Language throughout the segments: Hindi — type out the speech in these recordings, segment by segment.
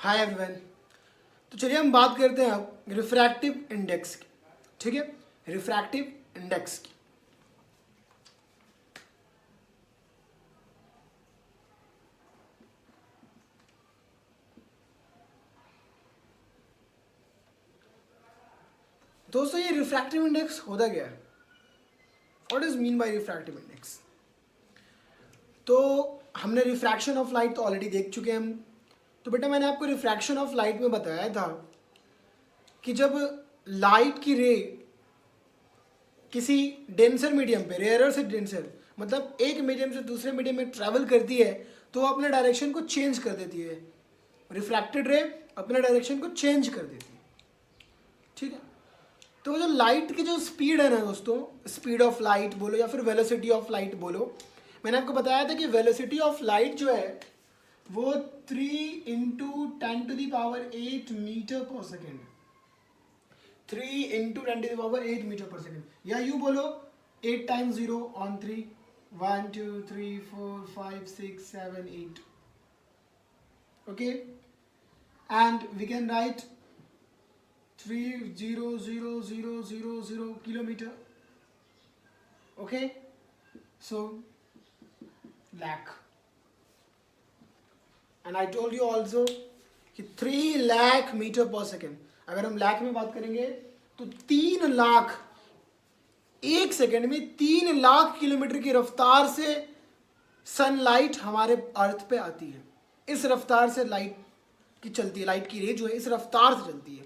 Hi everyone. तो चलिए हम बात करते हैं अब रिफ्रैक्टिव इंडेक्स की। ठीक है, रिफ्रैक्टिव इंडेक्स की। दोस्तों ये रिफ्रैक्टिव इंडेक्स होता क्या है? What is mean by refractive index? तो हमने रिफ्रैक्शन ऑफ लाइट तो ऑलरेडी देख चुके हैं हम। तो बेटा मैंने आपको रिफ्रैक्शन ऑफ लाइट में बताया था कि जब लाइट की रे किसी डेंसर मीडियम पे, रेयरर से डेंसर, मतलब एक मीडियम से दूसरे मीडियम में ट्रैवल करती है तो वो अपने डायरेक्शन को चेंज कर देती है। रिफ्रैक्टेड रे अपने डायरेक्शन को चेंज कर देती है। ठीक है, तो जो लाइट की जो स्पीड है ना दोस्तों, स्पीड ऑफ लाइट बोलो या फिर वेलोसिटी ऑफ लाइट बोलो, मैंने आपको बताया था कि वेलोसिटी ऑफ लाइट जो है वो 3 into 10⁸ metre per second, 3 into 10⁸ metre per second, या यूँ बोलो 8 times 0 on 3, 1 2 3 4 5 6 7 8। Okay, and we can write 3,0,0,0,0,0 kilometer. Okay, so lakh, and I told you also कि 3 लाख मीटर पर सेकेंड। अगर हम लाख में बात करेंगे तो 3 लाख, एक सेकेंड में 3 लाख किलोमीटर की रफ्तार से सनलाइट हमारे अर्थ पे आती है। इस रफ्तार से लाइट की चलती है, लाइट की रे जो है इस रफ्तार से चलती है,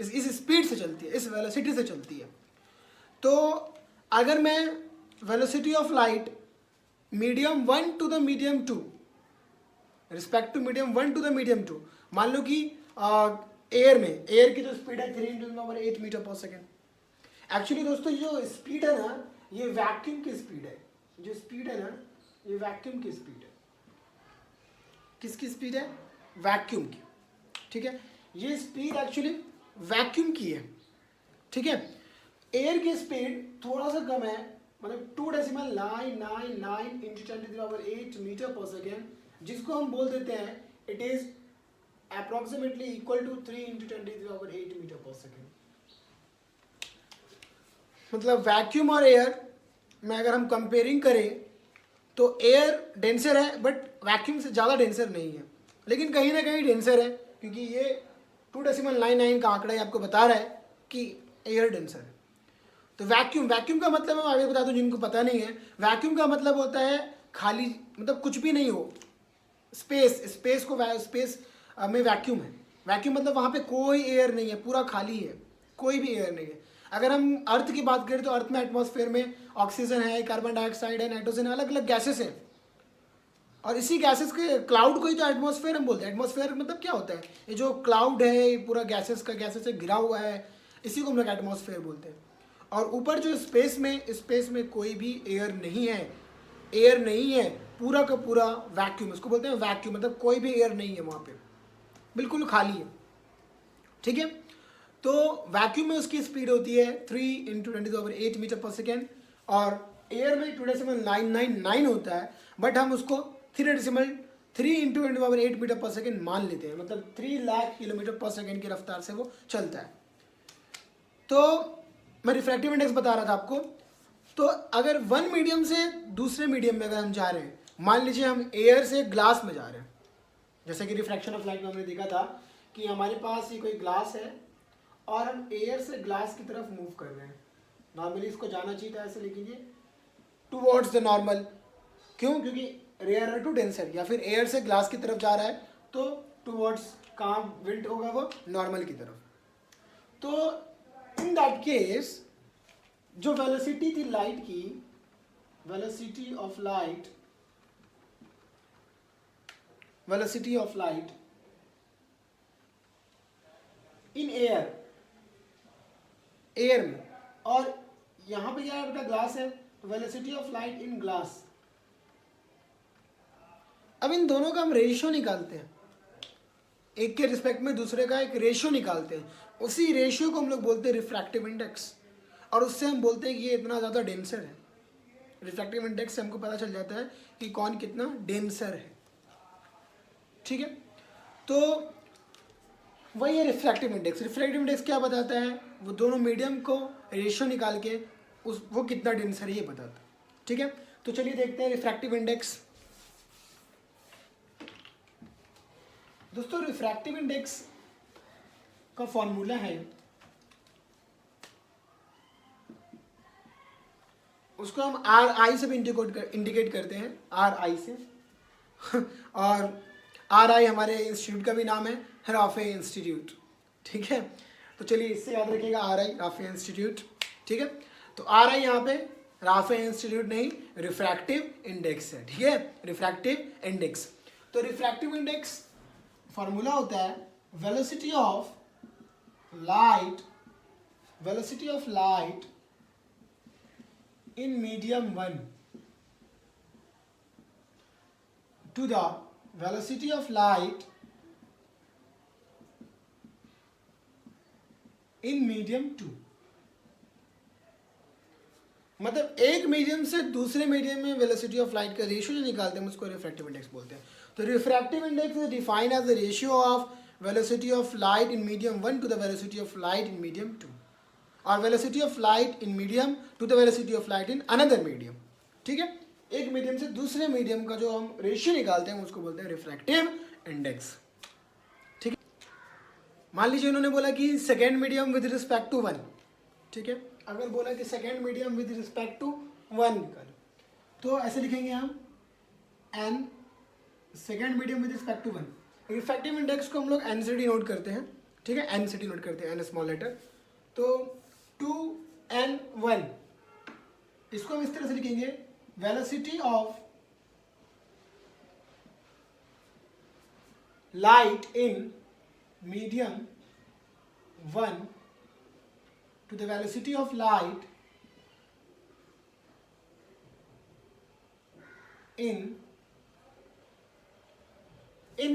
इस स्पीड से चलती है, इस वेलोसिटी से चलती है। तो अगर मैं velocity of light medium 1 to the medium 2, respect to medium 1 to the medium 2, मान लो कि एयर में, एयर की जो स्पीड है 3 × 10⁸ मीटर पर सेकेंड। एक्चुअली दोस्तों जो स्पीड है ना, ये वैक्यूम की स्पीड है। जो स्पीड है ना, ये वैक्यूम की स्पीड है। किसकी स्पीड है? वैक्यूम की। ठीक है, ये स्पीड एक्चुअली वैक्यूम की है। ठीक है, एयर की स्पीड थोड़ा सा कम है, मतलब 2.999 × 10⁸ मीटर पर सेकेंड, जिसको हम बोल देते हैं it is approximately equal to 3 × 10⁸ metre per second. मतलब वैक्यूम और एयर में अगर हम कंपेयरिंग करें तो एयर डेंसर है बट वैक्यूम से ज़्यादा डेंसर नहीं है, लेकिन कहीं ना कहीं डेंसर है, क्योंकि ये 2.99 का आंकड़ा ही आपको बता रहा है कि एयर डेंसर है। तो वैक्यूम, वैक्यूम का मतलब मैं आगे बता दूं जिनको पता नहीं है, वैक्यूम का मतलब होता है खाली, मतलब कुछ भी नहीं हो, स्पेस, स्पेस में वैक्यूम है। वैक्यूम मतलब वहाँ पे कोई एयर नहीं है, पूरा खाली है, कोई भी एयर नहीं है। अगर हम अर्थ की बात करें तो अर्थ में एटमॉस्फेयर में ऑक्सीजन है, कार्बन डाइऑक्साइड है, नाइट्रोजन है, अलग अलग गैसेस हैं, और इसी गैसेस के क्लाउड को ही तो एटमॉस्फेयर हम बोलते हैं। एटमॉस्फेयर मतलब क्या होता है? ये जो क्लाउड है ये पूरा गैसेस से घिरा हुआ है, इसी को हम लोग एटमॉस्फेयर बोलते हैं। और ऊपर जो स्पेस में कोई भी एयर नहीं है, एयर नहीं है, पूरा का पूरा वैक्यूम, इसको बोलते हैं वैक्यूम, मतलब कोई भी एयर नहीं है वहाँ पे, बिल्कुल खाली है। ठीक है, तो वैक्यूम में उसकी स्पीड होती है 3 × 10⁸ मीटर पर सेकेंड, और एयर में 2.999 होता है, बट हम उसको 3 × 10⁸ मीटर पर सेकेंड मान लेते हैं, मतलब 3 लाख किलोमीटर पर सेकेंड की रफ्तार से वो चलता है। तो मैं रिफ्रैक्टिव इंडेक्स बता रहा था आपको। तो अगर वन मीडियम से दूसरे मीडियम में अगर हम जा रहे हैं, मान लीजिए हम एयर से ग्लास में जा रहे हैं, जैसे कि रिफ्रैक्शन ऑफ लाइट में हमने देखा था कि हमारे पास ये कोई ग्लास है और हम एयर से ग्लास की तरफ मूव कर रहे हैं। नॉर्मली इसको जाना चाहिए था ऐसे, लेकिन ये टूवर्ड्स द नॉर्मल। क्यों? क्योंकि रेयर टू डेंसर, या फिर एयर से ग्लास की तरफ जा रहा है तो टूवर्ड्स कहाँ विंड होगा? वो नॉर्मल की तरफ। तो इन दैट केस जो वेलोसिटी थी लाइट की, velocity of light in air में, और यहां पे क्या है बेटा? ग्लास है, velocity of light in glass. अब इन दोनों का हम रेशियो निकालते हैं, एक के रिस्पेक्ट में दूसरे का एक रेशियो निकालते हैं, उसी रेशियो को हम लोग बोलते हैं रिफ्रैक्टिव इंडेक्स, और उससे हम बोलते हैं कि ये इतना ज़्यादा डेंसर है। रिफ्रैक्टिव इंडेक्स से हमको पता चल जाता है कि कौन कितना डेंसर है। ठीक है, तो वही है रिफ्रैक्टिव इंडेक्स। रिफ्रैक्टिव इंडेक्स क्या बताता है, वो दोनों मीडियम को रेशियो निकाल के उस वो कितना डेंसर है ये बताता है। ठीक है, तो चलिए देखते हैं रिफ्रैक्टिव इंडेक्स। दोस्तों रिफ्रैक्टिव इंडेक्स का फॉर्मूला है, उसको हम आर आई से भी इंडिकेट करते हैं, आर आई से और आर आई हमारे इंस्टीट्यूट का भी नाम है, राफे इंस्टीट्यूट। ठीक है, तो चलिए इससे याद रखिएगा, आर आई राफे इंस्टीट्यूट। ठीक है, तो आर आई यहाँ पे राफे इंस्टीट्यूट नहीं, रिफ्रैक्टिव इंडेक्स है। ठीक है, रिफ्रैक्टिव इंडेक्स। तो रिफ्रैक्टिव इंडेक्स फॉर्मूला होता है velocity of light, velocity of light in medium 1 to the velocity of light in medium 2। मतलब एक मीडियम से दूसरे मीडियम में वेलोसिटी ऑफ लाइट का रेशियो जो निकालते हैं उसको रिफ्रैक्टिव इंडेक्स बोलते हैं। तो refractive index is defined as the ratio of velocity of light in medium 1 to the velocity of light in medium 2 और velocity of light in medium to the velocity of light in another medium. ठीक है, एक मीडियम से दूसरे मीडियम का जो हम रेशियो निकालते हैं उसको बोलते हैं रिफ्रैक्टिव इंडेक्स। ठीक है, मान लीजिए उन्होंने बोला कि second medium with respect to 1। ठीक है, अगर बोला कि second medium with respect to 1 निकालो, तो ऐसे लिखेंगे हम n second medium with respect to 1। Refractive index को हम लोग एन से डिनोट करते हैं। ठीक है, एन से डिनोट करते हैं, एन स्मॉल लेटर। तो 2n1 इसको हम इस तरह से लिखेंगे, velocity of light in medium 1 to the velocity of light in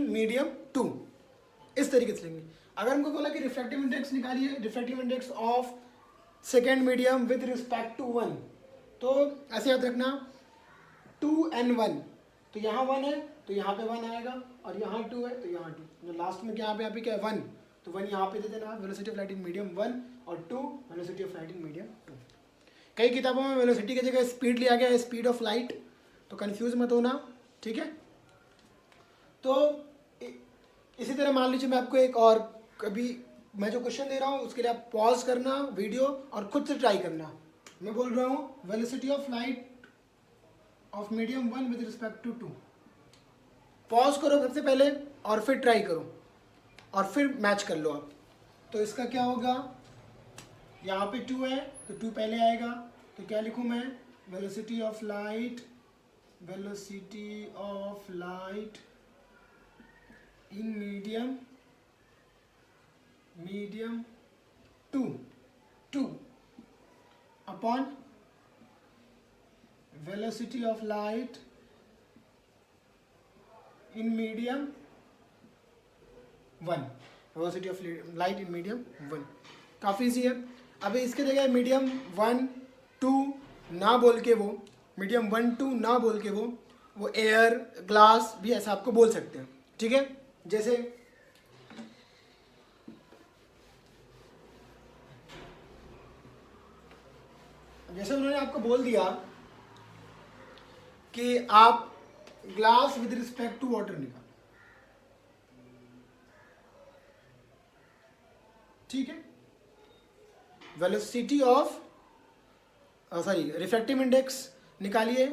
medium 2। इस तरीके से लिखेंगे। अगर हमको बोला कि रिफ्रैक्टिव इंडेक्स निकालिए, refractive index of second medium with respect to 1, तो ऐसे याद रखना 2n1, तो यहाँ 1 है तो यहाँ पे 1 आएगा, और यहाँ 2 है तो यहाँ 2, जो लास्ट में क्या यहाँ पे क्या है 1, तो 1 यहाँ पे दे देना, velocity of light in medium 1 और 2 velocity of light in medium 2। कई किताबों में वेलोसिटी की जगह स्पीड लिया गया है, स्पीड ऑफ लाइट, तो कंफ्यूज मत होना। ठीक है, तो इसी तरह मान लीजिए मैं आपको एक और कभी मैं जो क्वेश्चन दे रहा हूँ उसके लिए आप पॉज करना वीडियो और खुद से ट्राई करना। मैं बोल रहा हूँ velocity of light of medium 1 with respect to 2। Pause करो सबसे पहले और फिर ट्राई करो और फिर मैच कर लो आप। तो इसका क्या होगा, यहाँ पे 2 है तो 2 पहले आएगा, तो क्या लिखूँ मैं, velocity of light, velocity of light in medium 2 upon velocity of light in medium 1, velocity of light in medium 1। काफ़ी ईजी है। अभी इसके जगह मीडियम 1 2 ना बोल के वो मीडियम 1 2 ना बोल के वो एयर ग्लास भी ऐसा आपको बोल सकते हैं। ठीक है, जैसे उन्होंने आपको बोल दिया कि आप glass with respect to water निकालो। ठीक है, वेलोसिटी ऑफ रिफ्रैक्टिव इंडेक्स निकालिए।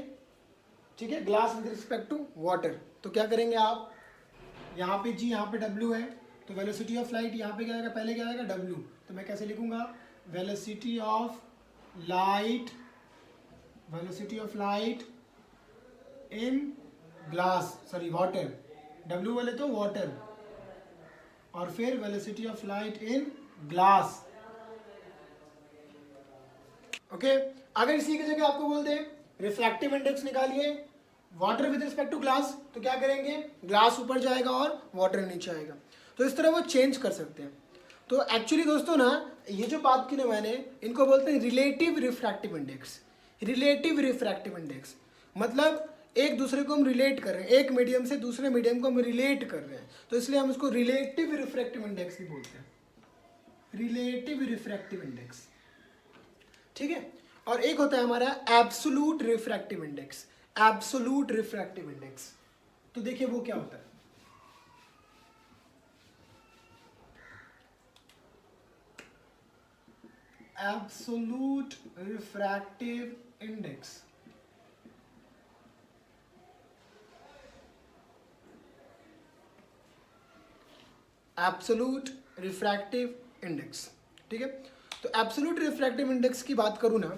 ठीक है, glass with respect to water, तो क्या करेंगे आप, यहाँ पे जी यहाँ पे डब्ल्यू है, तो वेलोसिटी ऑफ लाइट यहाँ पे क्या आएगा, पहले क्या आएगा डब्ल्यू, तो मैं कैसे लिखूंगा, velocity of light, velocity of light in glass water, W बोले तो वाटर, और फिर velocity of light in glass. Okay, अगर इसी की जगह आपको बोल दे रिफ्रैक्टिव इंडेक्स निकालिए water with respect to glass, तो क्या करेंगे, ग्लास ऊपर जाएगा और वाटर नीचे आएगा। तो इस तरह वो चेंज कर सकते हैं। तो एक्चुअली दोस्तों ना, ये जो बात की ना मैंने, इनको बोलते हैं relative refractive index. Relative refractive index मतलब एक दूसरे को हम रिलेट कर रहे हैं, एक मीडियम से दूसरे मीडियम को हम रिलेट कर रहे हैं, तो इसलिए हम उसको रिलेटिव रिफ्रैक्टिव इंडेक्स भी बोलते हैं, रिलेटिव रिफ्रैक्टिव इंडेक्स। ठीक है, और एक होता है हमारा absolute refractive index, absolute refractive index. तो देखिए वो क्या होता है। Absolute refractive index, absolute refractive index. ठीक है, तो एब्सोल्यूट रिफ्रैक्टिव इंडेक्स की बात करूं ना,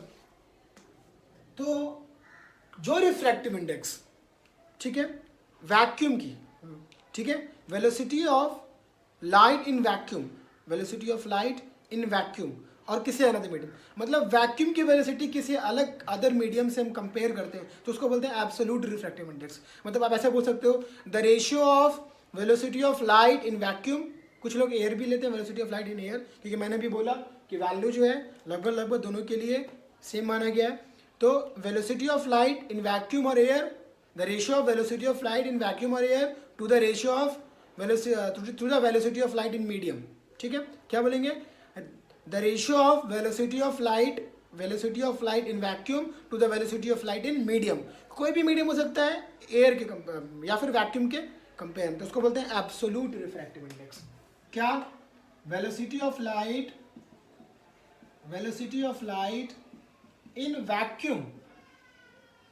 तो जो रिफ्रैक्टिव इंडेक्स, ठीक है, वैक्यूम की, ठीक है, velocity of light in vacuum, velocity of light in vacuum और किसी अनदर मीडियम, मतलब वैक्यूम की वेलोसिटी किसी अलग अदर मीडियम से हम कंपेयर करते हैं तो उसको बोलते हैं एब्सोल्यूट रिफ्रैक्टिव इंडेक्स। मतलब आप ऐसे बोल सकते हो the ratio of velocity of light in vacuum, कुछ लोग एयर भी लेते हैं, velocity of light in air, क्योंकि मैंने भी बोला कि वैल्यू जो है लगभग लगभग दोनों के लिए सेम माना गया है। तो velocity of light in vacuum और air, the ratio of velocity of light in vacuum और air to the ratio of to the velocity of light in medium. ठीक है, क्या बोलेंगे, the ratio of velocity of light, velocity of light in vacuum to the velocity of light in medium. कोई भी मीडियम हो सकता है एयर के या फिर वैक्यूम के कंपेयर में, तो उसको बोलते हैं एब्सोल्यूट रिफ्रैक्टिव इंडेक्स। क्या, velocity of light, velocity of light in vacuum,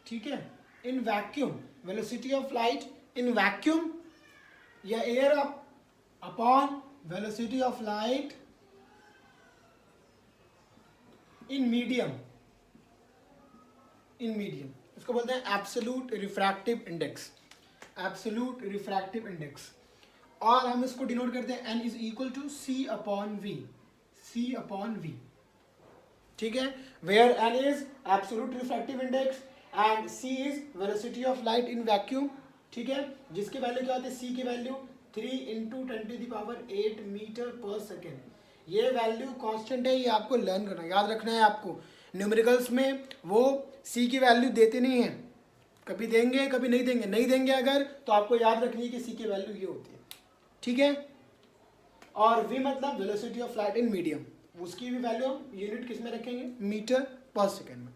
ठीक है, in vacuum, velocity of light in vacuum या air upon velocity of light in medium, in medium, इसको बोलते हैं absolute refractive index, absolute refractive index. और हम इसको डिनोट करते हैं n is equal to c upon v, c upon v. ठीक है, where n is absolute refractive index and C is velocity of light in vacuum. ठीक है, जिसकी वैल्यू क्या होती है, सी की वैल्यू 3 × 10⁸ मीटर पर सेकेंड। ये वैल्यू कांस्टेंट है, ये आपको लर्न करना है, याद रखना है आपको। न्यूमेरिकल्स में वो सी की वैल्यू देते नहीं है, कभी देंगे कभी नहीं देंगे, नहीं देंगे अगर तो आपको याद रखनी है कि सी की वैल्यू ये होती है। ठीक है, और वी मतलब velocity of light in medium, उसकी भी वैल्यू हम यूनिट किस में रखेंगे, मीटर पर सेकेंड में।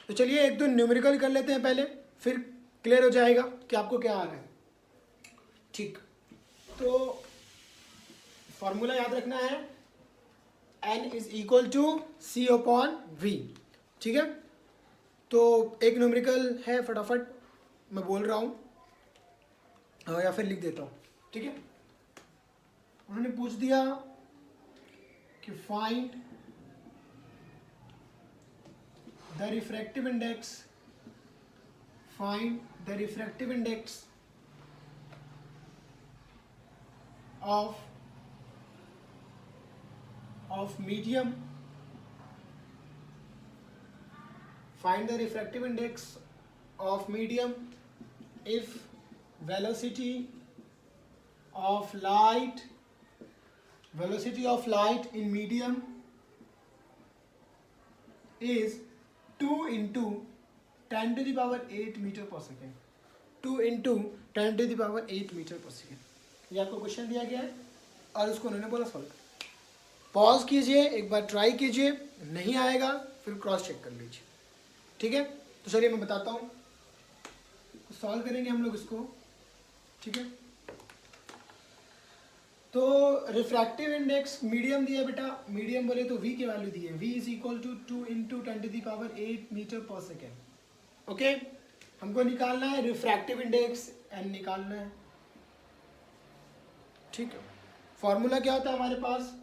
तो चलिए एक दो न्यूमेरिकल कर लेते हैं पहले, फिर क्लियर हो जाएगा कि आपको क्या आ रहा है। ठीक, तो फॉर्मूला याद रखना है, n is equal to c upon v. ठीक है, तो एक न्यूमेरिकल है, फटाफट मैं बोल रहा हूँ या फिर लिख देता हूँ। ठीक है, उन्होंने पूछ दिया कि find the refractive index, find the refractive index of medium, find the refractive index of medium if velocity of light, velocity of light in medium is 2 × 10⁸ metre per second, 2 × 10⁸ metre per second. ये आपको क्वेश्चन दिया गया है और उसको उन्होंने बोला सॉल्व। पॉज कीजिए, एक बार ट्राई कीजिए, नहीं आएगा फिर क्रॉस चेक कर लीजिए। ठीक है, तो चलिए मैं बताता हूँ, सॉल्व करेंगे हम लोग इसको। ठीक है, तो रिफ्रैक्टिव इंडेक्स मीडियम दिया बेटा, मीडियम बोले तो वी की वैल्यू दी है, v is equal to 2 × 10⁸ metre per second. Okay, हमको निकालना है रिफ्रैक्टिव इंडेक्स, एन निकालना है। ठीक है, फॉर्मूला क्या होता है हमारे पास,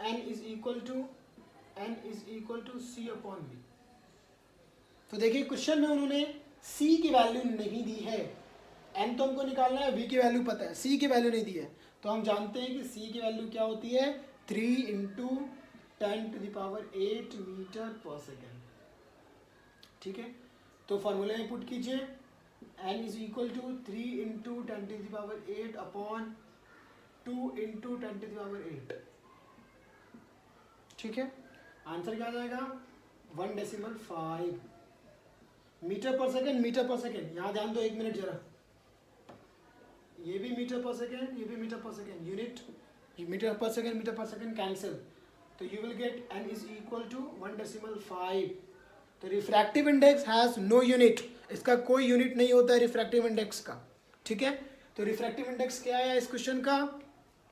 n is equal to c upon v. तो देखिए क्वेश्चन में उन्होंने c की वैल्यू नहीं दी है, n तो हमको निकालना है, v की वैल्यू पता है, c की वैल्यू नहीं दी है, तो हम जानते हैं कि c की वैल्यू क्या होती है, 3 × 10⁸ मीटर पर सेकेंड। ठीक है, तो फॉर्मूला में पुट कीजिए, n is equal to 3 × 10⁸ upon 2 × 10⁸। ठीक है, आंसर क्या आ जाएगा, 1.5। मीटर पर सेकेंड, यहाँ ध्यान दो 1 मिनट जरा, ये भी मीटर पर सेकेंड, ये भी metre per second, unit metre per second cancel, तो you will get n is equal to 1.5। तो refractive index has no unit, इसका कोई यूनिट नहीं होता है रिफ्रैक्टिव इंडेक्स का, ठीक है। तो रिफ्रैक्टिव इंडेक्स क्या है इस क्वेश्चन का,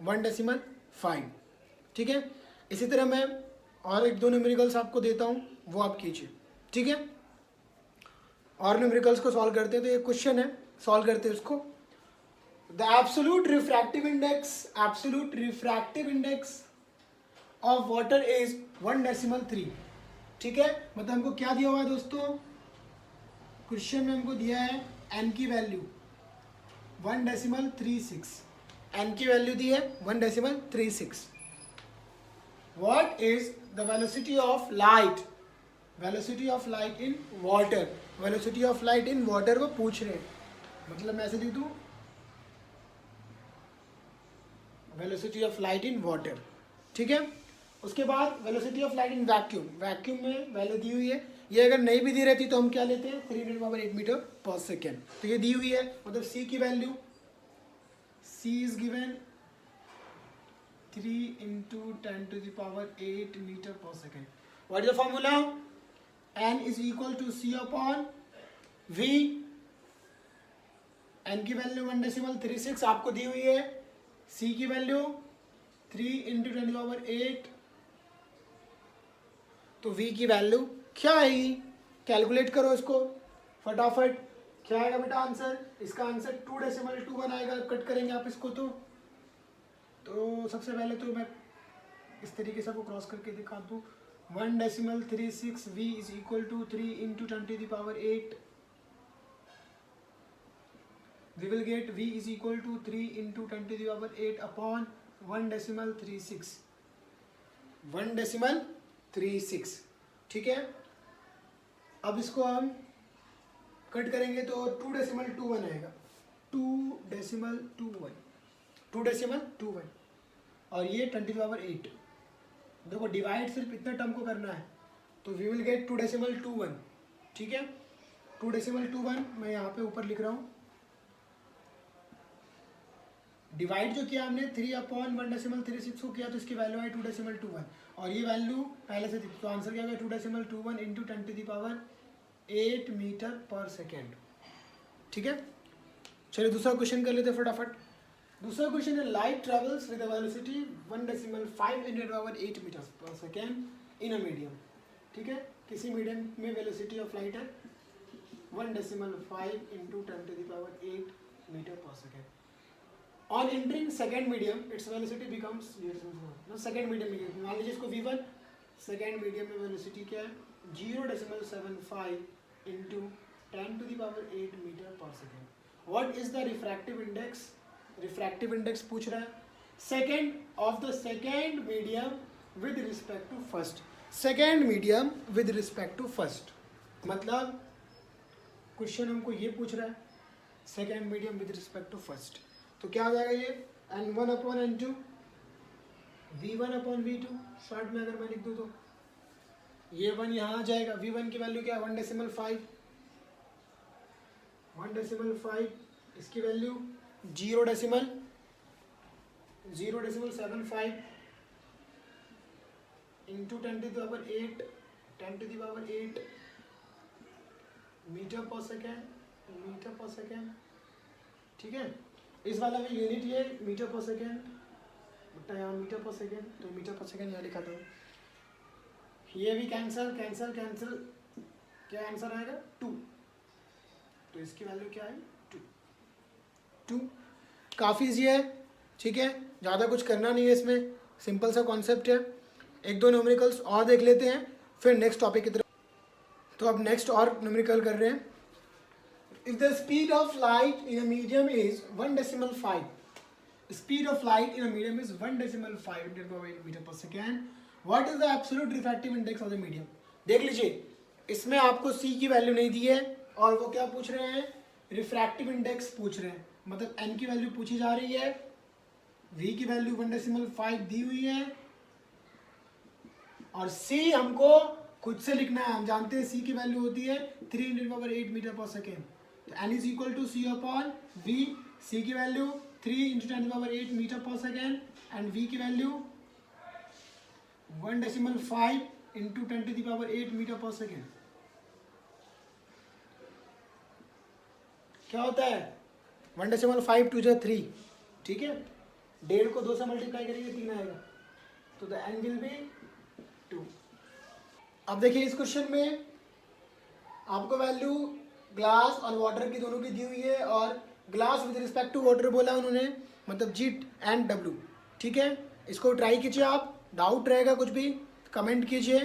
1.5, ठीक है। इसी तरह मैं और 1-2 न्यूमेरिकल्स आपको देता हूँ, वो आप कीजिए, ठीक है। और न्यूमेरिकल्स को सॉल्व करते हैं, तो ये क्वेश्चन है, सॉल्व करते हैं उसको। The absolute refractive index of water is 1.3, ठीक है। मतलब हमको क्या दिया हुआ है दोस्तों, क्वेश्चन में हमको दिया है n की वैल्यू 1.36, n की वैल्यू दी है 1.36। What is the velocity of light in water, velocity of light in water को पूछ रहे हैं। मतलब मैं ऐसे लिख दूं, velocity of light in water, ठीक है। उसके बाद velocity of light in vacuum में वैल्यू दी हुई है। ये अगर नहीं भी दी रहती तो हम क्या लेते हैं, 300⁸ मीटर पर सेकेंड। तो ये दी हुई है, मतलब c की value, c is given 3 × 10⁸ metre per second. What is the formula, n is equal to c upon v। n की वैल्यू 1.36 आपको दी हुई है, c की वैल्यू 3 × 10⁸। तो v की वैल्यू क्या आएगी, कैलकुलेट करो इसको फटाफट। क्या आएगा बेटा आंसर, इसका आंसर 2.21 आएगा। कट करेंगे आप इसको तो सबसे पहले तो मैं इस तरीके से आपको क्रॉस करके दिखा दूँ। 1.36 v is equal to 3 × 10⁸। we will get v is equal to 3 × 10⁸ upon 1.36, 1.36, ठीक है। अब इसको हम कट करेंगे तो 2.21 आएगा, 2.21, और ये 10⁸। देखो डिवाइड सिर्फ इतना टर्म को करना है, तो वी विल गेट 2.21, ठीक है। 2.21 मैं यहाँ पे ऊपर लिख रहा हूँ। डिवाइड जो किया हमने 3/1.36 को किया, तो इसकी वैल्यू है 2.21, और ये वैल्यू पहले से थी, तो आंसर क्या होगा 2.21 × 10⁸ मीटर पर सेकेंड, ठीक है। चलिए दूसरा क्वेश्चन कर लेते हैं फटाफट। दूसरा क्वेश्चन है, light travels with velocity 1.5 × 10⁸ metre per second in a medium, ठीक है। किसी मीडियम में वेलोसिटी ऑफ लाइट है 1.5 × 10⁸ metre per second. On entering second medium, its velocity becomes 0.1। Second medium में मान लीजिए इसको v1, सेकेंड मीडियम में वेलोसिटी क्या है 0.75 × 10⁸ metre per second. What is the refractive index, refractive index पूछ रहा है second of the second medium with respect to first, second medium with respect to first. मतलब क्वेश्चन हमको ये पूछ रहा है second medium with respect to first, तो क्या हो जाएगा ये n1/n2, v1/v2। शॉर्ट में अगर मैं लिख दूँ तो ये 1 यहाँ आ जाएगा। v1 की वैल्यू क्या है 1.5, इसकी value 0.075 into 10⁸ metre per second, ठीक है। इस वाला में यूनिट ये मीटर पर सेकेंड, बटा यहाँ मीटर पर सेकेंड, तो मीटर पर सेकेंड यहाँ लिखा था। ये भी कैंसल, क्या आंसर आएगा 2, तो इसकी वैल्यू क्या है 2। काफ़ी ईजी है, ठीक है, ज़्यादा कुछ करना नहीं है इसमें, सिंपल सा कॉन्सेप्ट है। 1-2 न्यूमेरिकल्स और देख लेते हैं, फिर नेक्स्ट टॉपिक की तरफ। तो अब नेक्स्ट और न्यूमेरिकल कर रहे हैं। If the speed of light in a medium is 1.5, speed of light in a medium is 1.5 metre per second, what is the absolute refractive index of the medium? देख लीजिए, इसमें आपको c की वैल्यू नहीं दी है, और वो क्या पूछ रहे हैं, रिफ्रैक्टिव इंडेक्स पूछ रहे हैं। मतलब n की वैल्यू पूछी जा रही है, v की वैल्यू 1.5 दी हुई है, और c हमको खुद से लिखना है, हम जानते हैं सी की वैल्यू होती है 3×10⁸ मीटर पर सेकेंड, तो N is equal to c upon v. सी की value 3×10⁸ metre per second and we की value 1.5 into 10⁸ metre per second. क्या होता है 1.5 2 × 3, ठीक है। 1.5 को 2 से मल्टीप्लाई करेंगे 3 आएगा, तो द एन विल बी 2। अब देखिए इस क्वेश्चन में आपको वैल्यू ग्लास और वाटर की दोनों की दी हुई है, और glass with respect to water बोला उन्होंने, मतलब जी एंड डब्ल्यू, ठीक है। इसको ट्राई कीजिए, आप डाउट रहेगा कुछ भी कमेंट कीजिए,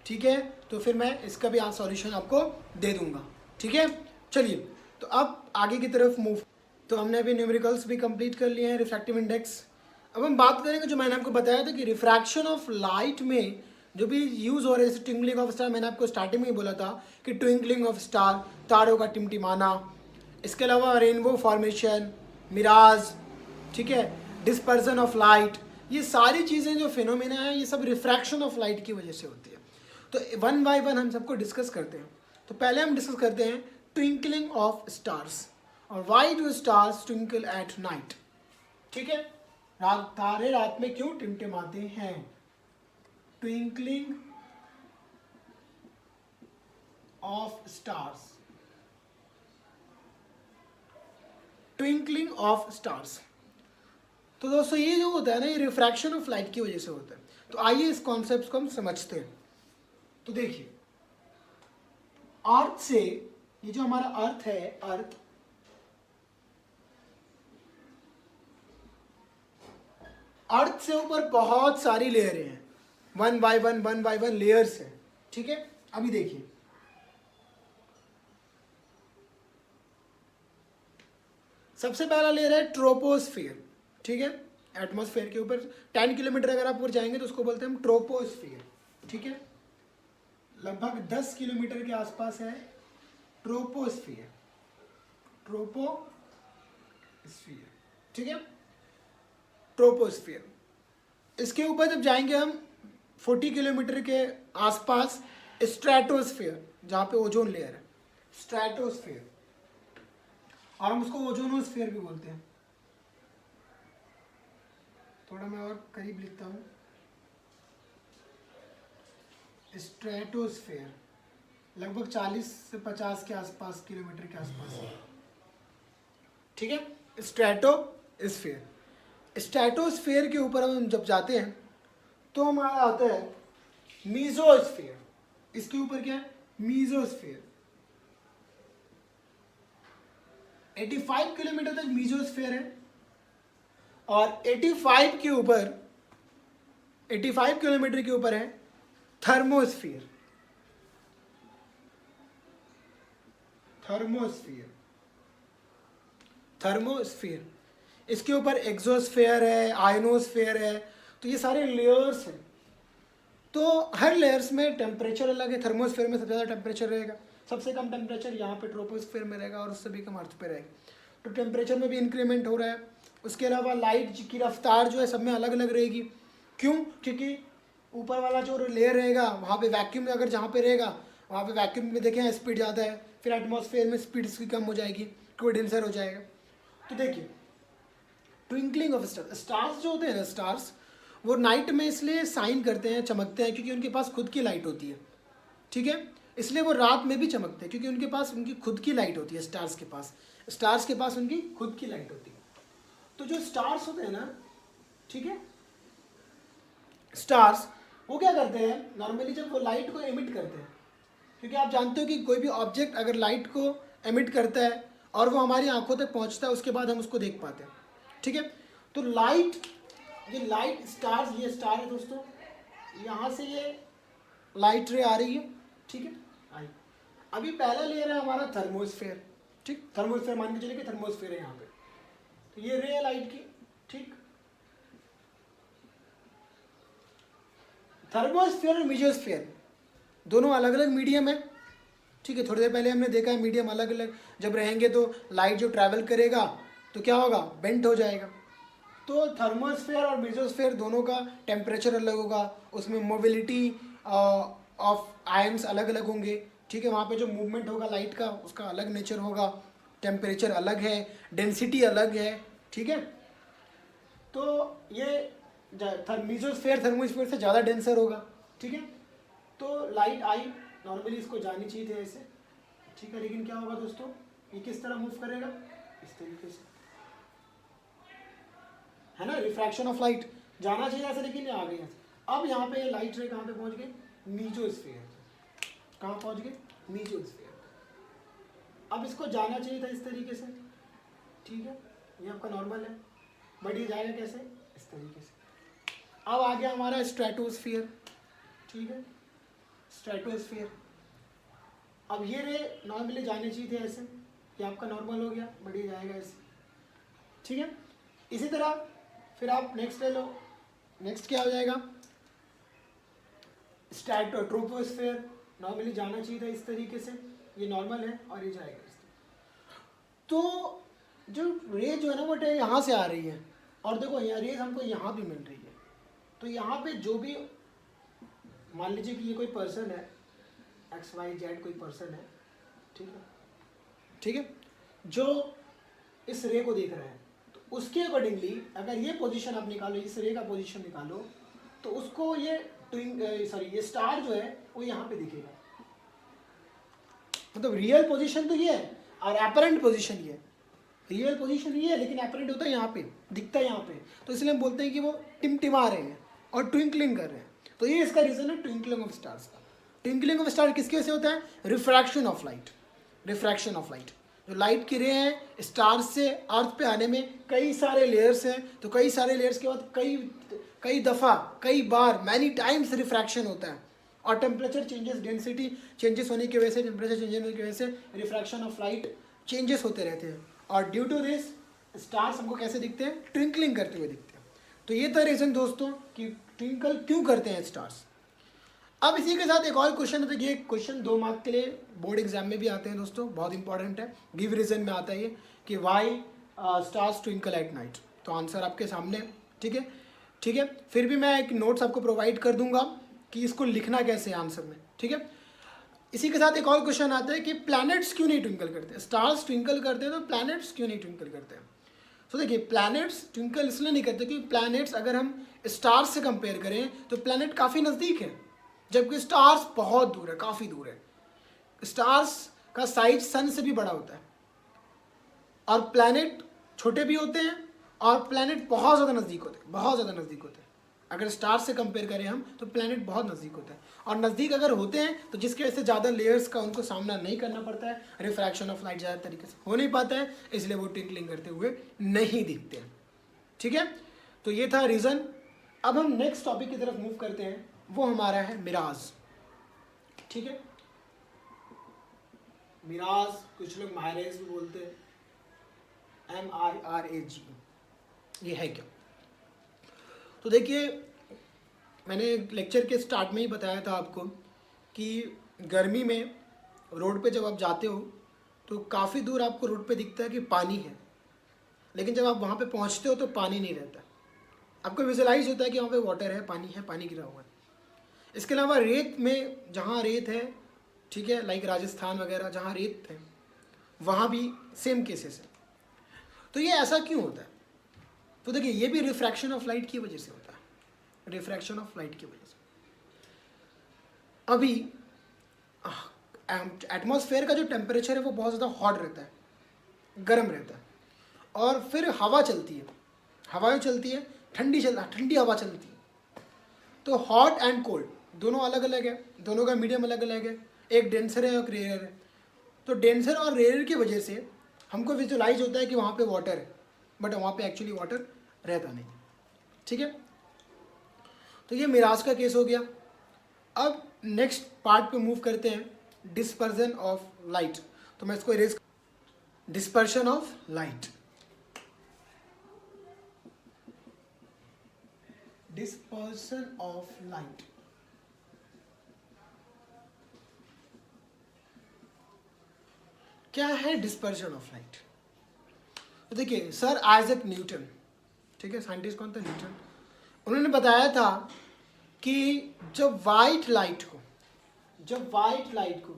ठीक है, तो फिर मैं इसका भी आज सॉल्यूशन आपको दे दूंगा, ठीक है। चलिए तो अब आगे की तरफ मूव। तो हमने अभी न्यूमेरिकल्स भी कंप्लीट कर लिए हैं, रिफ्रैक्टिव इंडेक्स। अब हम बात करेंगे जो मैंने आपको बताया था कि रिफ्रैक्शन ऑफ लाइट में जो भी यूज़ हो रहे हैं, जैसे ट्विंकलिंग ऑफ स्टार, मैंने आपको स्टार्टिंग में ही बोला था कि ट्विंकलिंग ऑफ स्टार, तारों का टिमटिमाना, इसके अलावा रेनबो फॉर्मेशन, मिराज, ठीक है, डिस्पर्सन ऑफ लाइट, ये सारी चीज़ें जो फिनोमेना है ये सब रिफ्रैक्शन ऑफ लाइट की वजह से होती है। तो वन बाय वन हम सबको डिस्कस करते हैं। तो पहले हम डिस्कस करते हैं ट्विंकलिंग ऑफ स्टार्स, और why do stars twinkle at night, ठीक है। तारे रात में क्यों टिमटिमाते हैं? Twinkling of stars, twinkling of stars. तो दोस्तों ये जो होता है ना, ये रिफ्रैक्शन ऑफ लाइट की वजह से होता है। तो आइए इस कॉन्सेप्ट को हम समझते हैं। तो देखिए अर्थ से, ये जो हमारा अर्थ है, अर्थ से ऊपर बहुत सारी लेयरें हैं, वन बाय वन लेयर्स है, ठीक है। अभी देखिए सबसे पहला लेयर है ट्रोपोस्फियर, ठीक है। एटमॉस्फेयर के ऊपर 10 किलोमीटर अगर आप ऊपर जाएंगे तो उसको बोलते हैं हम ट्रोपोस्फियर, ठीक है। लगभग 10 किलोमीटर के आसपास है ट्रोपोस्फियर, ठीक है, ट्रोपोस्फियर। इसके ऊपर जब जाएंगे हम 40 किलोमीटर के आसपास स्ट्रेटोस्फियर, जहाँ पे ओजोन लेयर है, स्ट्रेटोस्फियर, और हम उसको ओजोनोस्फियर भी बोलते हैं। थोड़ा मैं और करीब लिखता हूँ, स्ट्रेटोस्फियर लगभग 40 से 50 के आसपास किलोमीटर के आसपास है, ठीक है। स्ट्रेटोस्फियर, स्ट्रेटोस्फियर के ऊपर हम जब जाते हैं तो हमारा आता है मीजोस्फियर। इसके ऊपर क्या है? मीजोस्फियर। 85 किलोमीटर तक मीजोस्फियर है, और 85 के ऊपर, 85 किलोमीटर के ऊपर है थर्मोस्फियर, थर्मोस्फियर। इसके ऊपर एक्सोस्फेयर है, आयनोस्फेयर है, तो ये सारे लेयर्स हैं। तो हर लेयर्स में टेम्परेचर अलग है। थर्मोस्फेयर में सबसे ज़्यादा टेम्परेचर रहेगा, सबसे कम टेम्परेचर यहाँ पे ट्रोपोस्फेयर में रहेगा, और उससे भी कम अर्थ पे रहेगा। तो टेम्परेचर में भी इंक्रीमेंट हो रहा है। उसके अलावा लाइट की रफ्तार जो है सब में अलग अलग रहेगी। क्यों? क्योंकि ऊपर वाला जो लेयर रहेगा वहाँ पे वैक्यूम, अगर जहाँ पे रहेगा वहाँ पे वैक्यूम में देखें स्पीड ज़्यादा है, फिर एटमॉस्फेयर में स्पीड इसकी कम हो जाएगी, कोई डेंसर हो जाएगा। तो देखिए ट्विंकलिंग ऑफ स्टार्स, स्टार्स जो होते हैं ना, स्टार्स वो नाइट में इसलिए साइन करते हैं, चमकते हैं, क्योंकि उनके पास खुद की लाइट होती है, ठीक है। इसलिए वो रात में भी चमकते हैं, क्योंकि उनके पास उनकी खुद की लाइट होती है। स्टार्स के पास उनकी खुद की लाइट होती है। तो जो स्टार्स होते हैं ना, ठीक है, स्टार्स वो क्या करते हैं नॉर्मली, जब वो लाइट को एमिट करते हैं, क्योंकि आप जानते हो कि कोई भी ऑब्जेक्ट अगर लाइट को एमिट करता है और वो हमारी आंखों तक पहुंचता है, उसके बाद हम उसको देख पाते हैं, ठीक है। तो लाइट, ये लाइट स्टार्स, ये स्टार है दोस्तों, यहाँ से ये लाइट रे आ रही है, ठीक है। आई अभी पहला लेयर है हमारा थर्मोस्फेयर, ठीक। थर्मोस्फेयर मान के चलिए कि थर्मोस्फेयर है यहाँ पे, तो ये रे है लाइट की, ठीक। थर्मोस्फेयर और मीजोस्फेयर दोनों अलग अलग मीडियम है, ठीक है। थोड़ी देर पहले हमने देखा है मीडियम अलग अलग जब रहेंगे तो लाइट जो ट्रैवल करेगा तो क्या होगा, बेंट हो जाएगा। तो थर्मोस्फेयर और मीजोस्फेयर दोनों का टेम्परेचर अलग होगा, उसमें मोबिलिटी ऑफ आयन्स अलग अलग होंगे, ठीक है। वहाँ पे जो मूवमेंट होगा लाइट का उसका अलग नेचर होगा, टेम्परेचर अलग है, डेंसिटी अलग है, ठीक है। तो ये मीजोस्फेयर थर्मोस्फेयर से ज़्यादा डेंसर होगा, ठीक है। तो लाइट आई नॉर्मली इसको जानी चाहिए थी ऐसे, ठीक है, लेकिन क्या होगा दोस्तों, ये किस तरह मूव करेगा, इस तरीके से, है ना, रिफ्रैक्शन ऑफ लाइट, जाना चाहिए ऐसे लेकिन ये आ गई ऐसे। अब यहाँ पे लाइट रे कहाँ पे पहुँच गई, मीजोस्फेयर, कहाँ पहुँच गए, मीजोस्फेयर। अब इसको जाना चाहिए था इस तरीके से, ठीक है, ये आपका नॉर्मल है, बट ये जाएगा कैसे, इस तरीके से। अब आ गया हमारा स्ट्रेटोस्फियर, ठीक है, स्ट्रेटोस्फियर। अब ये रे नॉर्मली जाने चाहिए थे ऐसे, ये आपका नॉर्मल हो गया, बट ये जाएगा ऐसे, ठीक है। इसी तरह फिर आप नेक्स्ट ले लो, नेक्स्ट क्या हो जाएगा, ट्रोपोस्फेयर, नॉर्मली जाना चाहिए था इस तरीके से, ये नॉर्मल है और ये जाएगा इस तरीके। तो जो रे जो है ना वो यहाँ से आ रही है, और देखो यहाँ रेज हमको यहाँ भी मिल रही है। तो यहाँ पे जो भी, मान लीजिए कि ये कोई पर्सन है, XYZ कोई पर्सन है, ठीक है, ठीक है, जो इस रे को देख रहा है, तो उसके अकॉर्डिंगली अगर ये पोजीशन आप निकालो, इस रे का पोजीशन निकालो, तो उसको ये ये स्टार जो है वो यहाँ पे दिखेगा। मतलब रियल पोजीशन तो ये है और एपरेंट पोजीशन ये है, रियल पोजीशन ये है लेकिन एपरेंट होता है यहाँ पे, दिखता है यहाँ पे, तो इसलिए हम बोलते हैं कि वो टिमटिमा रहे हैं और ट्विंकलिंग कर रहे हैं। तो ये इसका रीजन है ट्विंकलिंग ऑफ स्टार्स का। ट्विंकलिंग ऑफ स्टार किसकी वजह से होता है, refraction of light, refraction of light. जो लाइट की रे हैं स्टार्स से अर्थ पे आने में कई सारे लेयर्स हैं, तो कई सारे लेयर्स के बाद कई दफ़ा, कई बार, मैनी टाइम्स रिफ्रैक्शन होता है, और टेम्परेचर चेंजेस, डेंसिटी चेंजेस होने की वजह से, टेम्परेचर चेंजेस होने की वजह से रिफ्रैक्शन ऑफ लाइट चेंजेस होते रहते हैं। और ड्यू टू दिस स्टार्स हमको कैसे दिखते हैं, ट्विंकलिंग करते हुए दिखते हैं। तो ये था रीज़न दोस्तों कि ट्विंकल क्यों करते हैं स्टार्स। अब इसी के साथ एक और क्वेश्चन है, तो ये क्वेश्चन 2 मार्क के लिए बोर्ड एग्जाम में भी आते हैं दोस्तों, बहुत इंपॉर्टेंट है, गिव रीजन में आता है ये कि why stars twinkle at night. तो आंसर आपके सामने, ठीक है, ठीक है। फिर भी मैं एक नोट्स आपको प्रोवाइड कर दूंगा कि इसको लिखना कैसे है आंसर में, ठीक है। इसी के साथ एक और क्वेश्चन आता है कि प्लैनेट्स क्यों नहीं ट्विंकल करते, स्टार्स ट्विंकल करते हैं तो प्लैनेट्स क्यों नहीं ट्विंकल करते हैं। तो देखिए प्लैनेट्स ट्विंकल इसलिए नहीं करते क्योंकि प्लैनेट्स अगर हम स्टार्स से कंपेयर करें तो प्लैनेट काफ़ी नज़दीक है, जबकि स्टार्स बहुत दूर है, काफ़ी दूर है। स्टार्स का साइज सन से भी बड़ा होता है, और प्लैनेट छोटे भी होते हैं, और प्लैनेट बहुत ज़्यादा नज़दीक होते हैं, बहुत ज़्यादा नज़दीक होते हैं। अगर स्टार से कंपेयर करें हम तो प्लैनेट बहुत नज़दीक होता है, और नज़दीक अगर होते हैं तो जिसकी वजह से ज़्यादा लेयर्स का उनको सामना नहीं करना पड़ता है, रिफ्रैक्शन ऑफ लाइट ज़्यादा तरीके से हो नहीं पाता है, इसलिए वो ट्विंकलिंग करते हुए नहीं दिखते हैं, ठीक है। तो ये था रीज़न। अब हम नेक्स्ट टॉपिक की तरफ मूव करते हैं, वो हमारा है मिराज, ठीक है। मिराज, कुछ लोग मायरेज भी बोलते हैं, MIRAG, ये है क्या। तो देखिए मैंने लेक्चर के स्टार्ट में ही बताया था आपको कि गर्मी में रोड पे जब आप जाते हो तो काफ़ी दूर आपको रोड पे दिखता है कि पानी है, लेकिन जब आप वहाँ पे पहुँचते हो तो पानी नहीं रहता। आपको विजुलाइज होता है कि वहाँ पे वाटर है, पानी गिरा हुआ है। इसके अलावा रेत में, जहाँ रेत है, ठीक है, लाइक राजस्थान वगैरह जहाँ रेत है, वहाँ भी सेम केसेस है। तो ये ऐसा क्यों होता है, तो देखिए ये भी रिफ्रैक्शन ऑफ लाइट की वजह से होता है, रिफ्रैक्शन ऑफ लाइट की वजह से। अभी एटमॉस्फेयर का जो टेम्परेचर है वो बहुत ज़्यादा हॉट रहता है, गर्म रहता है, और फिर हवा चलती है, हवाएं चलती है, ठंडी हवा चलती है। तो हॉट एंड कोल्ड दोनों अलग अलग है, दोनों का मीडियम अलग अलग है, एक डेंसर है और रेयर है। तो डेंसर और रेयर की वजह से हमको विजुलाइज होता है कि वहाँ पे वाटर है, बट वहाँ पे एक्चुअली वाटर रहता नहीं, ठीक है। तो ये मिराज का केस हो गया। अब नेक्स्ट पार्ट पे मूव करते हैं, डिस्पर्जन ऑफ लाइट। तो मैं इसको erase, dispersion of light, dispersion of light. क्या है डिस्पर्शन ऑफ लाइट। तो देखिए सर आइजैक न्यूटन, ठीक है, साइंटिस्ट कौन था, न्यूटन, उन्होंने बताया था कि जब वाइट लाइट को जब वाइट लाइट को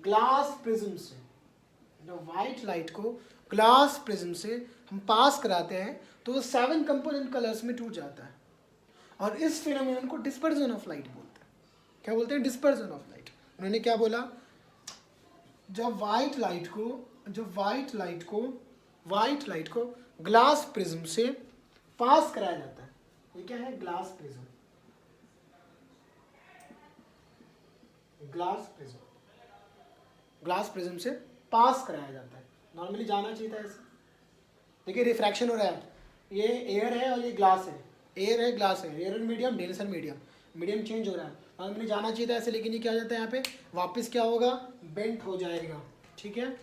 ग्लास प्रिज्म से, जब वाइट लाइट को ग्लास प्रिज्म से हम पास कराते हैं तो वो 7 कंपोनेंट कलर्स में टूट जाता है, और इस फिनोमेनन को डिस्पर्जन ऑफ लाइट बोलते हैं। क्या बोलते हैं? Dispersion of light. उन्होंने क्या बोला? जब वाइट लाइट को ग्लास प्रिज्म से पास कराया जाता है, ये क्या है? ग्लास प्रिज्म, ग्लास प्रिज्म से पास कराया जाता है। नॉर्मली जाना चाहिए था ऐसे। देखिए रिफ्रैक्शन हो रहा है, ये एयर है और ये ग्लास है, एयर है ग्लास है, air medium denser medium change हो रहा है। नॉर्मली जाना चाहिए था ऐसे, लेकिन ये क्या हो जाता है यहाँ पे वापस क्या होगा? बेंट हो जाएगा। ठीक है,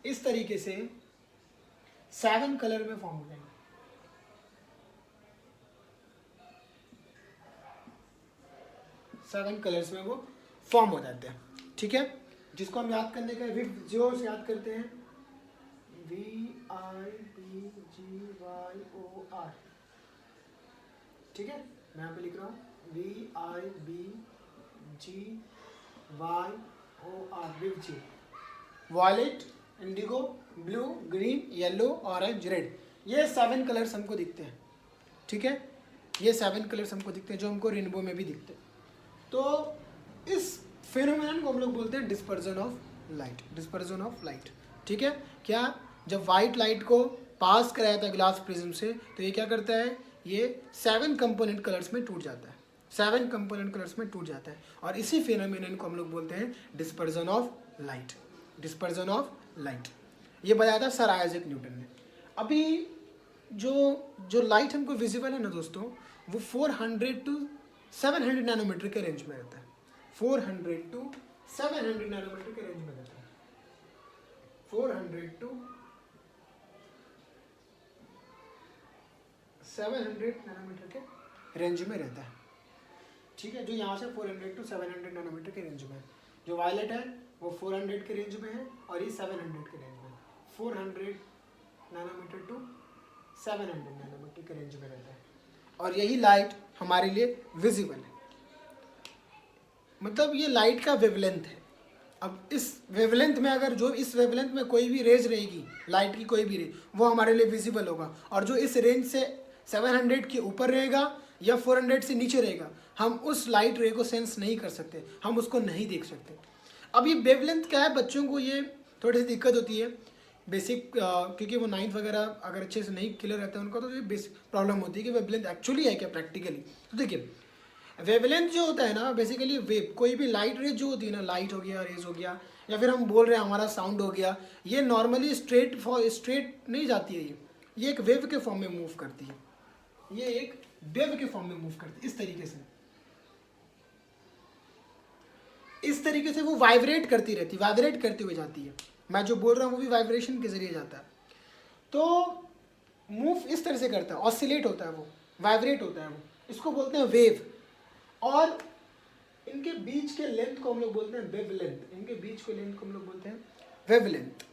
इस तरीके से 7 कलर में फॉर्म हो जाएंगे। सेवन कलर्स में वो फॉर्म हो जाते हैं। ठीक है, जिसको हम याद करने का विव जीरो से याद करते हैं, VIBGYOR। ठीक है, मैं यहाँ पे लिख रहा हूँ VIBGYOR, विव जी। Violet, indigo, blue, green, yellow, orange, red, ये 7 कलर्स हमको दिखते हैं। ठीक है, ये 7 कलर्स हमको दिखते हैं जो हमको रेनबो में भी दिखते हैं। तो इस फेनोमेनन को हम लोग बोलते हैं डिस्पर्जन ऑफ लाइट। ठीक है, क्या? जब वाइट लाइट को पास कराया था ग्लास प्रिज्म से, तो ये क्या करता है? ये 7 कंपोनेंट कलर्स में टूट जाता है, 7 कंपोनेंट कलर्स में टूट जाता है, और इसी फेनोमेनन को हम लोग बोलते हैं डिस्पर्जन ऑफ लाइट। ये बताया था सर आइजैक न्यूटन ने। अभी जो लाइट हमको विजिबल है ना दोस्तों, वो 400 to 700 नैनोमीटर के रेंज में रहता है। 400 to 700 नैनोमीटर के रेंज में रहता है। 400 to 700 नैनोमीटर के रेंज में रहता है। ठीक है, जो यहाँ से 400 to 700 नैनोमीटर के रेंज में है। जो वायलेट है वो 400 के रेंज में है, और ये 700 के रेंज में है। 400 नैनोमीटर टू 700 नैनोमीटर के रेंज में रहता है, और यही लाइट हमारे लिए विजिबल है। मतलब ये लाइट का वेवलेंथ है। अब इस वेवलेंथ में अगर जो इस वेवलेंथ में कोई भी रेज रहेगी, लाइट की कोई भी रे, वो हमारे लिए विजिबल होगा, और जो इस रेंज से 700 के ऊपर रहेगा या 400 से नीचे रहेगा, हम उस लाइट रे को सेंस नहीं कर सकते, हम उसको नहीं देख सकते। अब ये वेवलेंथ क्या है, बच्चों को ये थोड़ी सी दिक्कत होती है बेसिक, क्योंकि वो 9th वगैरह अगर अच्छे से नहीं क्लियर रहता है उनका, तो ये बेसिक प्रॉब्लम होती है कि वेवलेंथ एक्चुअली है क्या प्रैक्टिकली। तो देखिए वेवलेंथ जो होता है ना, बेसिकली वेव, कोई भी लाइट रेज जो होती है ना, लाइट हो गया, रेज हो गया, या फिर हम बोल रहे हैं हमारा साउंड हो गया, ये नॉर्मली स्ट्रेट नहीं जाती है, ये एक वेव के फॉर्म में मूव करती है, ये एक वेव के फॉर्म में मूव करती है। इस तरीके से वो वाइब्रेट करती रहती है, वाइब्रेट करती हुई जाती है। मैं जो बोल रहा हूँ वो भी वाइब्रेशन के जरिए जाता है। तो मूव इस तरह से करता है, ऑसिलेट होता है, वो वाइब्रेट होता है, वो इसको बोलते हैं वेव। और इनके बीच के लेंथ को हम लोग बोलते हैं वेवलेंथ। इनके बीच के लेंथ को हम लोग बोलते हैं वेवलेंथ।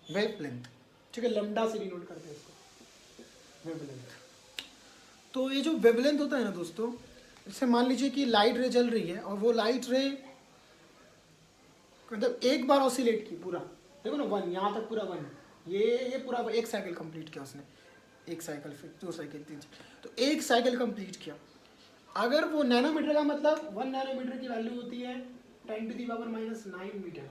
वेवलेंथ, ठीक है, लैम्डा से डिनोट करते हैं इसको, वेवलेंथ। तो ये जो वेवलेंथ होता है ना दोस्तों, इससे मान लीजिए कि लाइट रे जल रही है, और वो लाइट रे मतलब एक बार ऑसिलेट की पूरा, देखो ना 1 यहाँ तक पूरा 1, ये पूरा एक साइकिल कंप्लीट किया उसने, एक साइकिल, फिर 2 साइकिल, 3, तो एक साइकिल कंप्लीट किया। अगर वो नैनोमीटर का मतलब 1 नैनोमीटर की वैल्यू होती है 10⁻⁹ मीटर,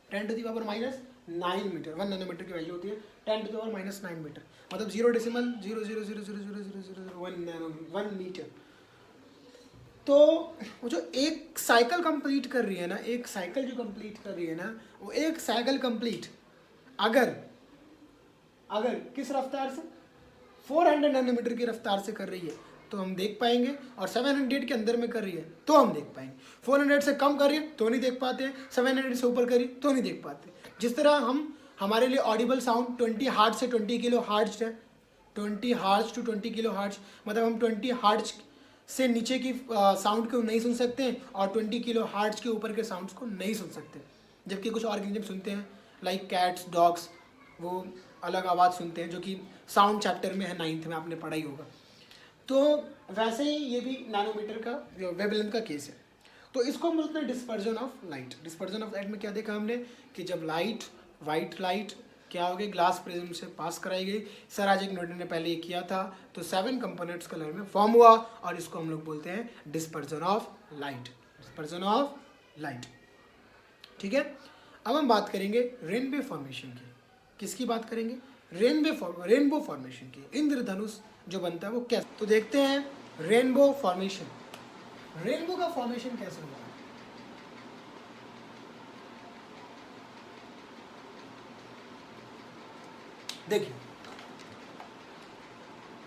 10⁻⁹ मीटर 1 नैनोमीटर की वैल्यू होती है 10⁻⁹ मीटर, मतलब 0.0000001 मीटर। तो वो जो एक साइकिल कंप्लीट कर रही है ना, एक साइकिल जो कंप्लीट कर रही है ना, वो एक साइकिल कंप्लीट अगर किस रफ्तार से, 400 नैनोमीटर की रफ्तार से कर रही है तो हम देख पाएंगे, और 700 के अंदर में कर रही है तो हम देख पाएंगे। 400 से कम कर रही है तो नहीं देख पाते, 700 से ऊपर करी तो नहीं देख पाते। जिस तरह हमारे लिए ऑडिबल साउंड 20 हर्ट्ज से 20 किलो हर्ट्ज है, 20 हर्ट्ज टू 20 किलो हर्ट्ज, मतलब हम 20 हर्ट्ज से नीचे की साउंड को नहीं सुन सकते हैं और 20 किलो हर्ट्ज के ऊपर के साउंड्स को नहीं सुन सकते, जबकि कुछ ऑर्गेनिज्म सुनते हैं लाइक कैट्स, डॉग्स, वो अलग आवाज़ सुनते हैं, जो कि साउंड चैप्टर में है, 9th में आपने पढ़ा ही होगा। तो वैसे ही ये भी नैनोमीटर का वेवलेंथ का केस है। तो इसको हम बोलते हैं dispersion of light. Dispersion of light में क्या देखा हमने कि जब लाइट, वाइट लाइट क्या हो गई, ग्लास प्रिज्म से पास कराई गई, सर आइजैक न्यूटन ने पहले ये किया था, तो 7 कंपोनेंट्स कलर में फॉर्म हुआ और इसको हम लोग बोलते हैं dispersion of light. Dispersion of light, ठीक है। अब हम बात करेंगे रेनबो फॉर्मेशन की। किसकी बात करेंगे? रेनबो फॉर्मेशन की। इंद्रधनुष जो बनता है वो कैसे, तो देखते हैं रेनबो फॉर्मेशन। रेनबो का फॉर्मेशन कैसे होगा? देखिए,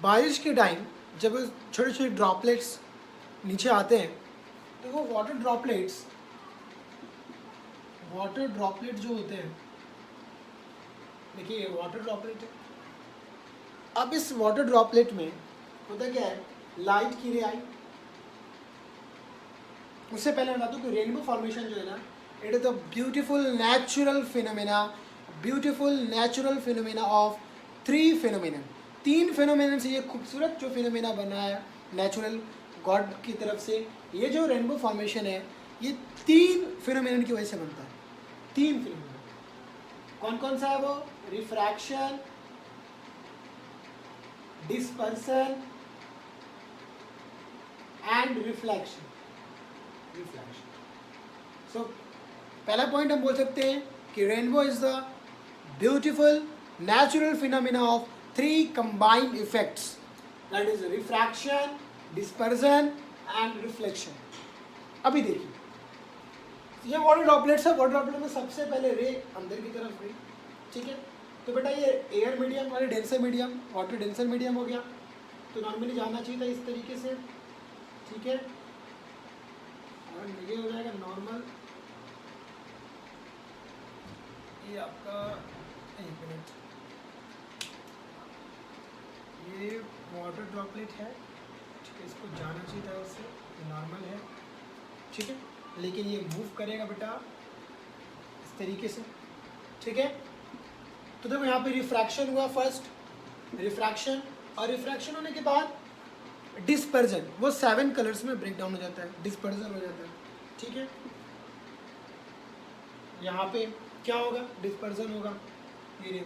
बारिश के टाइम जब छोटे छोटे ड्रॉपलेट्स नीचे आते हैं तो वो वाटर ड्रॉपलेट जो होते हैं, देखिए ये वाटर ड्रॉपलेट है। अब इस वाटर ड्रॉपलेट में होता क्या है, लाइट की रे आई। उससे पहले मैं बता दूं कि रेनबो फॉर्मेशन जो है ना, it is the beautiful natural phenomena of 3 phenomena. 3 phenomena से ये खूबसूरत जो फिनोमेना बना है नेचुरल गॉड की तरफ से, ये जो रेनबो फॉर्मेशन है ये 3 फिनोमेना की वजह से बनता है। 3 फिनोमेना कौन कौन सा है वो? Refraction, dispersion and reflection. So पहला पॉइंट हम बोल सकते हैं कि rainbow is the beautiful natural phenomena of 3 combined effects, that is refraction, dispersion and reflection. अभी देखिए, ये वाटर ड्रॉपलेट्स है। वाटर ड्रॉपलेट में सबसे पहले रे अंदर की तरफ गई, ठीक है। तो बेटा ये एयर मीडियम और denser medium, water denser medium हो गया, तो नॉर्मली जाना चाहिए था इस तरीके से, ठीक है। और ये हो जाएगा नॉर्मल, ये आपका 1 मिनट, ये वाटर ड्रॉपलेट है, ठीक है, इसको जाना चाहिए था उससे, नॉर्मल है, ठीक है, लेकिन ये मूव करेगा बेटा इस तरीके से, ठीक है। तो देखो यहाँ पे रिफ्रैक्शन हुआ फर्स्ट, रिफ्रैक्शन, और रिफ्रैक्शन होने के बाद डिस्पर्जन, वो 7 कलर्स में ब्रेक डाउन हो जाता है, डिस्पर्जन हो जाता है, ठीक है। यहाँ पे क्या होगा? डिस्पर्जन होगा, ये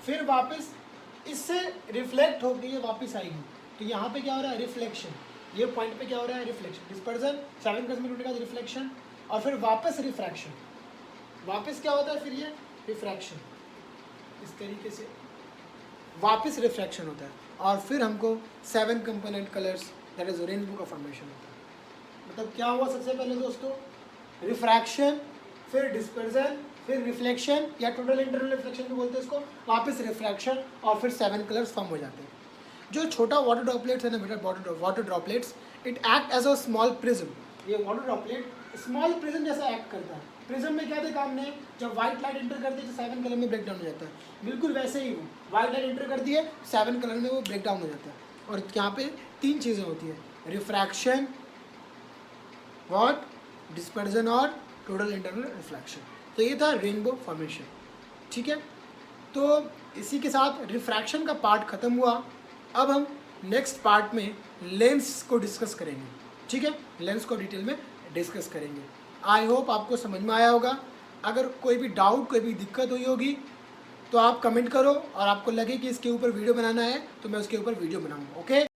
फिर वापस इससे रिफ्लेक्ट होकर ये वापस आएगी, तो यहाँ पे क्या हो रहा है? रिफ्लेक्शन। ये पॉइंट पे क्या हो रहा है? रिफ्लेक्शन, डिस्पर्जन, 7 कलर्स में टूटेगा, रिफ्लेक्शन, और फिर वापस रिफ्रैक्शन, वापस क्या होता है? फिर ये रिफ्रैक्शन, इस तरीके से वापस रिफ्रैक्शन होता है, और फिर हमको 7 component colours that is rainbow का फॉर्मेशन होता है। मतलब क्या हुआ सबसे पहले दोस्तों? रिफ्रैक्शन, फिर डिस्पर्जन, फिर रिफ्लेक्शन, या टोटल इंटरनल रिफ्लेक्शन भी बोलते हैं इसको, वापस रिफ्रैक्शन, और फिर 7 कलर्स फॉर्म हो जाते हैं। जो छोटा वाटर ड्रॉपलेट्स है ना बेटा, water droplets, it act as a small prism. ये वाटर ड्रॉपलेट स्मॉल प्रिज्म जैसा एक्ट करता है। प्रिज्म में क्या थे काम ने? जब व्हाइट लाइट एंटर करती है तो 7 कलर में ब्रेक डाउन हो जाता है, बिल्कुल वैसे ही वो व्हाइट लाइट एंटर करती है, 7 कलर में वो ब्रेक डाउन हो जाता है। और यहाँ पे 3 चीज़ें होती है, रिफ्रैक्शन, व्हाट, डिस्पर्जन और टोटल इंटरनल रिफ्लेक्शन। तो ये था रेनबो फॉर्मेशन, ठीक है। तो इसी के साथ रिफ्रैक्शन का पार्ट खत्म हुआ। अब हम नेक्स्ट पार्ट में लेंस को डिस्कस करेंगे, ठीक है, लेंस को डिटेल में डिस्कस करेंगे। आई होप आपको समझ में आया होगा। अगर कोई भी डाउट, कोई भी दिक्कत हुई होगी तो आप कमेंट करो, और आपको लगे कि इसके ऊपर वीडियो बनाना है तो मैं उसके ऊपर वीडियो बनाऊंगा, ओके।